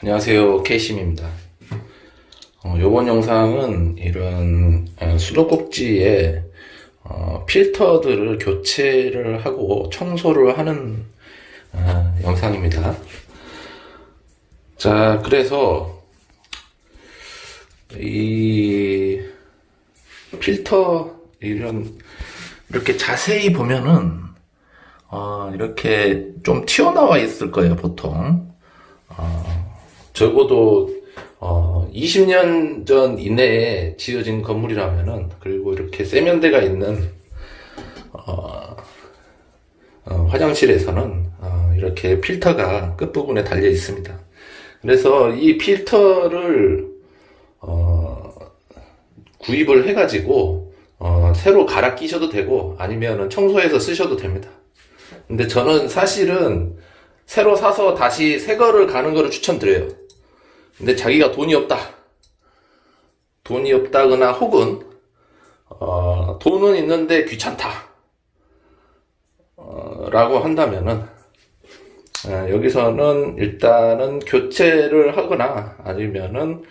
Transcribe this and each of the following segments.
안녕하세요, 케이심입니다. 이번 영상은 이런 수도꼭지에 필터들을 교체를 하고 청소를 하는 영상입니다. 자, 그래서 이 필터 이렇게 자세히 보면은 이렇게 좀 튀어나와 있을 거예요, 보통. 적어도 20년 전 이내에 지어진 건물이라면은, 그리고 이렇게 세면대가 있는 화장실에서는 이렇게 필터가 끝부분에 달려 있습니다. 그래서 이 필터를 구입을 해가지고 새로 갈아 끼셔도 되고 아니면은 청소해서 쓰셔도 됩니다. 근데 저는 사실은 새로 사서 다시 새 거를 가는 거를 추천드려요. 근데 자기가 돈이 없다거나 혹은 돈은 있는데 귀찮다 라고 한다면은 여기서는 일단은 교체를 하거나 아니면은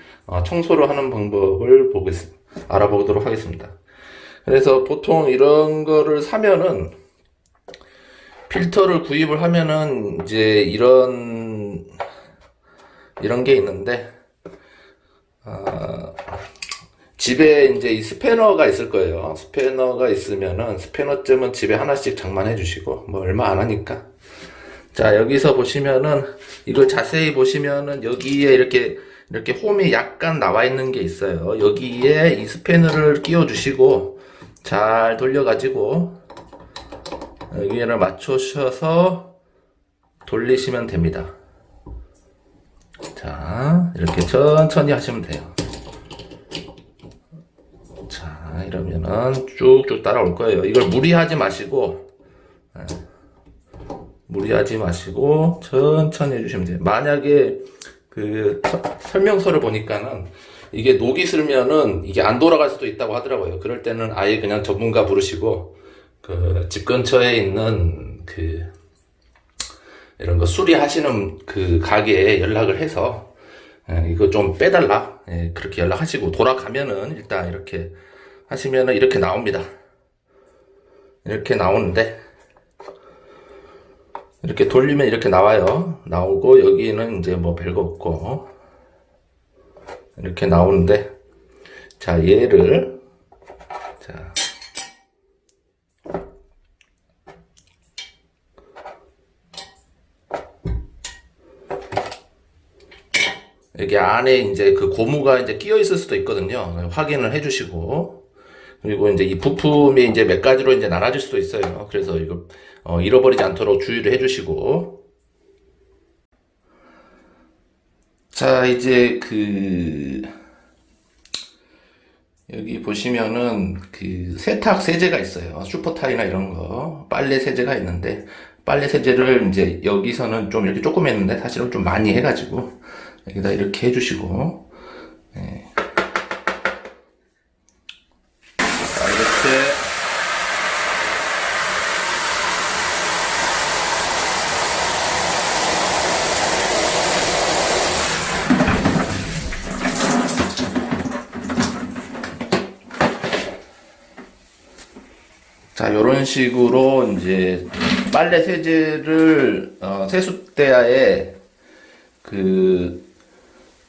청소를 하는 방법을 알아보도록 하겠습니다. 그래서 보통 이런 거를 사면은 필터를 구입을 하면은 이제 이런 게 있는데 집에 이제 이 스패너가 있을 거예요. 스패너가 있으면은 스패너쯤은 집에 하나씩 장만해 주시고, 뭐 얼마 안 하니까. 자, 여기서 보시면은 이걸 자세히 보시면은 여기에 이렇게 홈이 약간 나와 있는 게 있어요. 여기에 이 스패너를 끼워 주시고 잘 돌려 가지고 여기를 맞추셔서 돌리시면 됩니다. 자, 이렇게 천천히 하시면 돼요. 자, 이러면은 쭉쭉 따라올 거예요. 이걸 무리하지 마시고 천천히 해주시면 돼요. 만약에 그 설명서를 보니까는 이게 녹이 슬면은 이게 안 돌아갈 수도 있다고 하더라고요. 그럴 때는 아예 그냥 전문가 부르시고 그 집 근처에 있는 이런 거 수리하시는 그 가게에 연락을 해서 이거 좀 빼달라 그렇게 연락하시고 돌아가면은 일단 이렇게 하시면은 이렇게 나옵니다. 이렇게 나오는데 이렇게 돌리면 이렇게 나오고 여기는 이제 뭐 별거 없고 이렇게 나오는데, 자, 얘를 자 여기 안에 이제 그 고무가 이제 끼어 있을 수도 있거든요. 확인을 해주시고, 그리고 이제 이 부품이 이제 몇 가지로 이제 나눠질 수도 있어요. 그래서 이거 잃어버리지 않도록 주의를 해주시고, 자, 이제 여기 보시면은 그 세탁 세제가 있어요. 슈퍼타이나 이런 거 빨래 세제가 있는데, 빨래 세제를 이제 여기서는 좀 이렇게 조금 했는데 사실은 좀 많이 해가지고 여기다 이렇게 해주시고, 자, 이렇게 자, 요런 식으로 이제 빨래 세제를 세숫대야에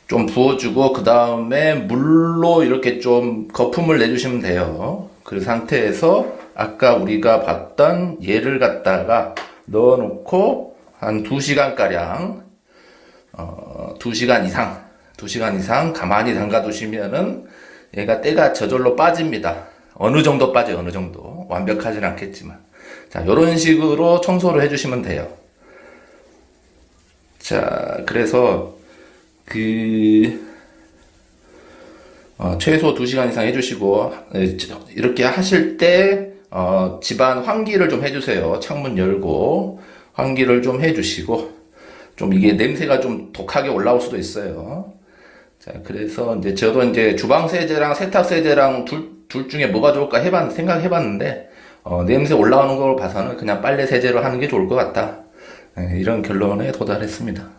좀 부어주고 그 다음에 물로 이렇게 좀 거품을 내주시면 돼요. 그 상태에서 아까 우리가 봤던 얘를 갖다가 넣어놓고 한 2시간 가량 2시간 이상 가만히 담가 두시면은 얘가 때가 저절로 빠집니다. 어느 정도 빠져요. 어느 정도 완벽하진 않겠지만, 자, 요런 식으로 청소를 해주시면 돼요. 자, 그래서 최소 2시간 이상 해주시고, 이렇게 하실 때 집안 환기를 좀 해주세요. 창문 열고 환기를 좀 해주시고, 좀 이게 냄새가 좀 독하게 올라올 수도 있어요. 자, 그래서 이제 저도 이제 주방 세제랑 세탁 세제랑 둘 중에 뭐가 좋을까 생각해봤는데, 냄새 올라오는 걸 봐서는 그냥 빨래 세제로 하는 게 좋을 것 같다. 이런 결론에 도달했습니다.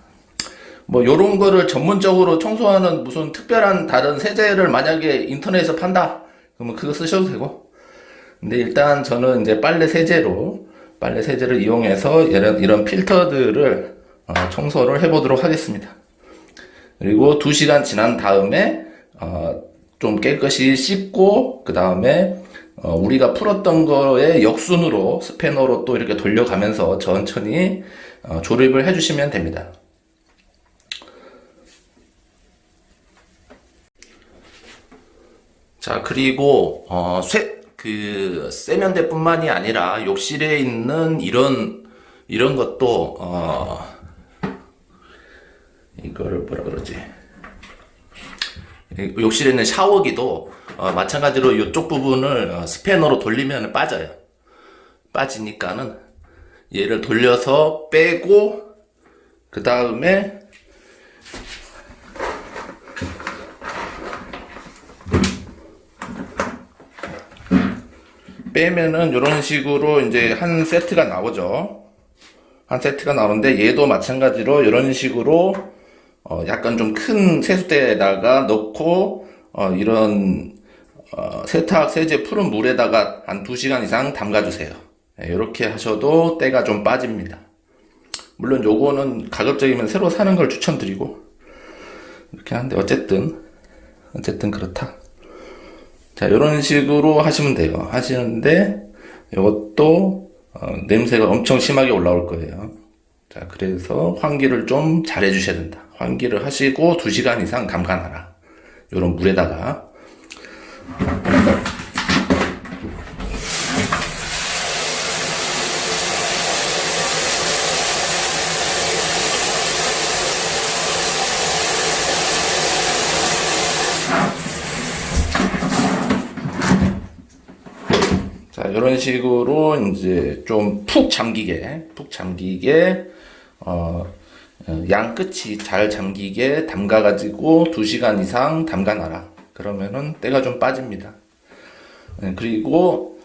뭐 요런 거를 전문적으로 청소하는 무슨 특별한 다른 세제를 만약에 인터넷에서 판다, 그러면 그거 쓰셔도 되고. 근데 일단 저는 이제 빨래 세제를 이용해서 이런 필터들을 청소를 해보도록 하겠습니다. 그리고 2시간 지난 다음에 좀 깨끗이 씻고, 그 다음에 우리가 풀었던 거에 역순으로 스패너로 또 이렇게 돌려가면서 천천히 조립을 해주시면 됩니다. 자, 그리고 세면대뿐만이 아니라 욕실에 있는 이런 것도 이거를 뭐라 그러지? 욕실에 있는 샤워기도 마찬가지로 이쪽 부분을 스패너로 돌리면 빠져요. 빠지니까는 얘를 돌려서 빼고, 그 다음에 빼면은 이런 식으로 이제 한 세트가 나오죠. 한 세트가 나오는데, 얘도 마찬가지로 이런 식으로 약간 좀 큰 세숫대에다가 넣고 이런 세탁 세제 푸른 물에다가 한 2시간 이상 담가주세요. 이렇게 하셔도 때가 좀 빠집니다. 물론 요거는 가급적이면 새로 사는 걸 추천드리고 이렇게 하는데, 어쨌든 그렇다. 자, 이런 식으로 하시면 돼요. 하시는데 이것도 냄새가 엄청 심하게 올라올 거예요. 자, 그래서 환기를 좀 잘 해주셔야 된다. 환기를 하시고 2시간 이상 담가놔라. 이런 물에다가. 자, 이런 식으로 이제 좀 푹 잠기게, 양 끝이 잘 잠기게 담가가지고 2시간 이상 담가놔라. 그러면은 때가 좀 빠집니다. 그리고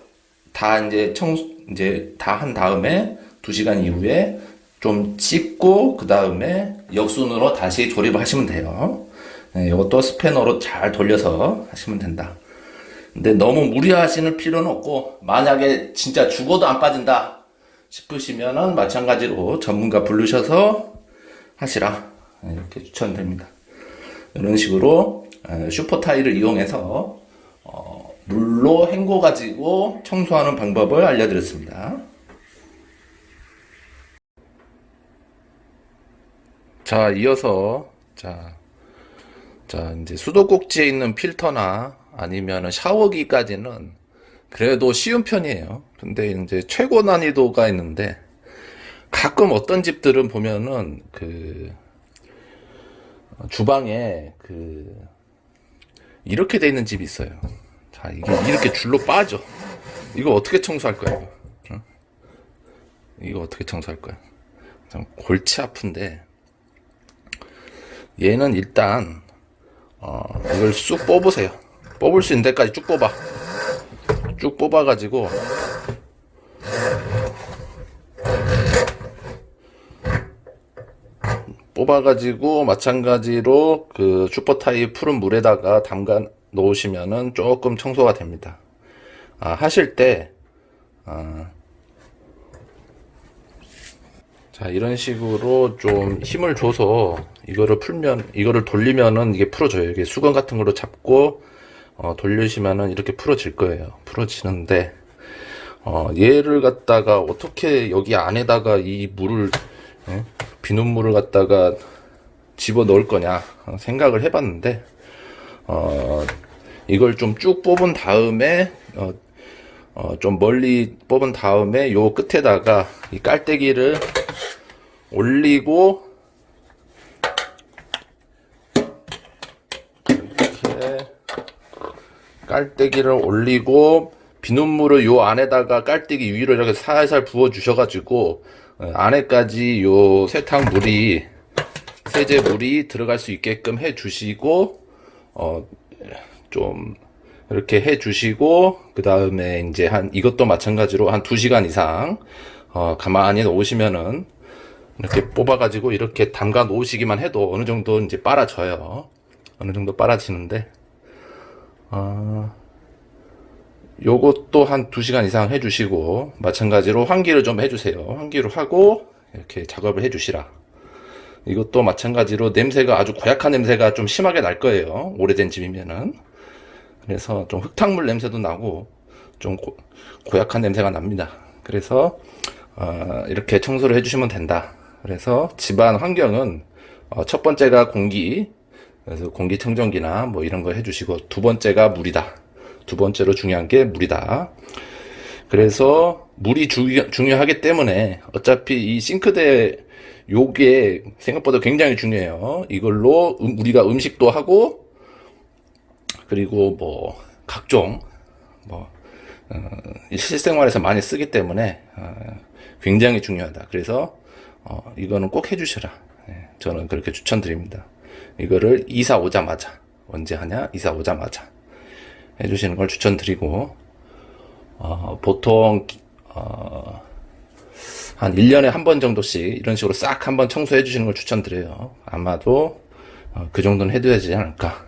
이제 다 한 다음에 2시간 이후에 좀 씻고, 그 다음에 역순으로 다시 조립을 하시면 돼요. 이것도 스패너로 잘 돌려서 하시면 된다. 근데 너무 무리하시는 필요는 없고, 만약에 진짜 죽어도 안 빠진다 싶으시면은 마찬가지로 전문가 부르셔서 하시라, 이렇게 추천드립니다. 이런 식으로 슈퍼 타일을 이용해서 물로 헹궈 가지고 청소하는 방법을 알려드렸습니다. 자, 이어서 자 이제 수도꼭지에 있는 필터나 아니면 샤워기까지는 그래도 쉬운 편이에요. 근데 이제 최고 난이도가 있는데, 가끔 어떤 집들은 보면은 주방에 이렇게 돼 있는 집이 있어요. 자, 이게 이렇게 줄로 빠져. 이거 어떻게 청소할 거야, 이거? 응? 이거 어떻게 청소할 거야? 참 골치 아픈데, 얘는 일단 이걸 쑥 뽑으세요. 뽑을 수 있는 데까지 쭉 뽑아가지고 마찬가지로 그 슈퍼타입 푸른 물에다가 담가 놓으시면은 조금 청소가 됩니다. 하실 때 자, 이런 식으로 좀 힘을 줘서 이거를 돌리면은 이게 풀어져요. 이게 수건 같은 걸로 잡고 돌리시면은 이렇게 풀어질 거예요. 풀어지는데 얘를 갖다가 어떻게 여기 안에다가 이 물을, 비눗물을 갖다가 집어 넣을 거냐 생각을 해봤는데, 이걸 좀 쭉 뽑은 다음에 좀 멀리 뽑은 다음에 요 끝에다가 이 깔때기를 올리고, 깔때기를 올리고 비눗물을 요 안에다가 깔때기 위로 이렇게 살살 부어 주셔가지고 안에까지 요 세제물이 들어갈 수 있게끔 해 주시고, 좀 이렇게 해 주시고, 그 다음에 이제 이것도 마찬가지로 한 2시간 이상 가만히 놓으시면은 이렇게 뽑아가지고 이렇게 담가 놓으시기만 해도 어느 정도 이제 빨아져요. 어느 정도 빨아지는데, 요것도 한 2시간 이상 해주시고, 마찬가지로 환기를 좀 해주세요. 환기를 하고, 이렇게 작업을 해주시라. 이것도 마찬가지로 냄새가 아주 고약한 냄새가 좀 심하게 날 거예요. 오래된 집이면은. 그래서 좀 흙탕물 냄새도 나고, 좀 고약한 냄새가 납니다. 그래서, 이렇게 청소를 해주시면 된다. 그래서 집안 환경은, 첫 번째가 공기, 그래서 공기청정기나 뭐 이런 거 해주시고, 두 번째가 물이다. 두 번째로 중요한 게 물이다. 그래서 물이 중요하기 때문에 어차피 이 싱크대 요게 생각보다 굉장히 중요해요. 이걸로 우리가 음식도 하고, 그리고 뭐 각종 뭐 실생활에서 많이 쓰기 때문에 굉장히 중요하다. 그래서 이거는 꼭 해주시라. 저는 그렇게 추천드립니다. 이거를 이사 오자마자, 언제 하냐? 이사 오자마자 해주시는 걸 추천드리고, 보통 한 1년에 한 번 정도씩 이런 식으로 싹 한번 청소해 주시는 걸 추천드려요. 아마도 그 정도는 해둬야 되지 않을까.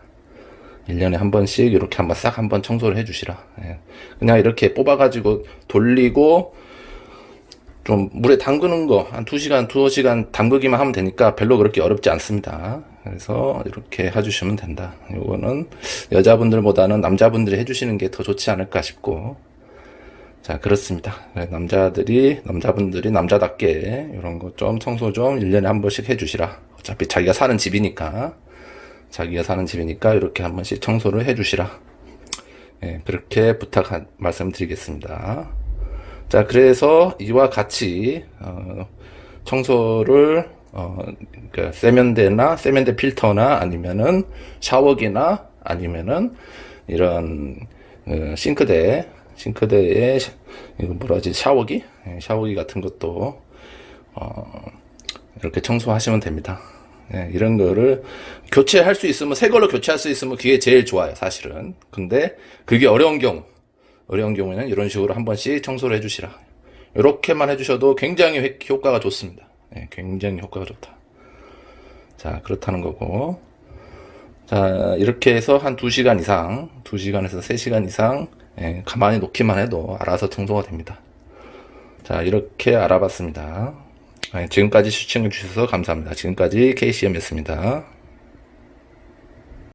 1년에 한 번씩 이렇게 한번 싹 한번 청소를 해 주시라. 그냥 이렇게 뽑아가지고 돌리고 좀 물에 담그는 거 한 2시간, 2시간 담그기만 하면 되니까 별로 그렇게 어렵지 않습니다. 그래서 이렇게 해주시면 된다. 요거는 여자분들보다는 남자분들이 해주시는 게 더 좋지 않을까 싶고, 자, 그렇습니다. 남자분들이 남자답게 이런 거 좀 청소 좀 1년에 한 번씩 해주시라. 어차피 자기가 사는 집이니까 이렇게 한 번씩 청소를 해주시라. 그렇게 말씀드리겠습니다. 자, 그래서 이와 같이 청소를 그러니까 세면대 필터나 아니면은 샤워기나 아니면은 이런 싱크대에 이거 뭐라지, 샤워기 같은 것도 이렇게 청소하시면 됩니다. 이런 거를 교체할 수 있으면, 새 걸로 교체할 수 있으면 그게 제일 좋아요, 사실은. 근데 그게 어려운 경우에는 이런 식으로 한 번씩 청소를 해주시라. 이렇게만 해주셔도 굉장히 효과가 좋습니다. 굉장히 효과가 좋다. 자, 그렇다는 거고. 자, 이렇게 해서 한 2시간 이상, 2시간에서 3시간 이상, 가만히 놓기만 해도 알아서 청소가 됩니다. 자, 이렇게 알아봤습니다. 지금까지 시청해주셔서 감사합니다. 지금까지 KCM이었습니다.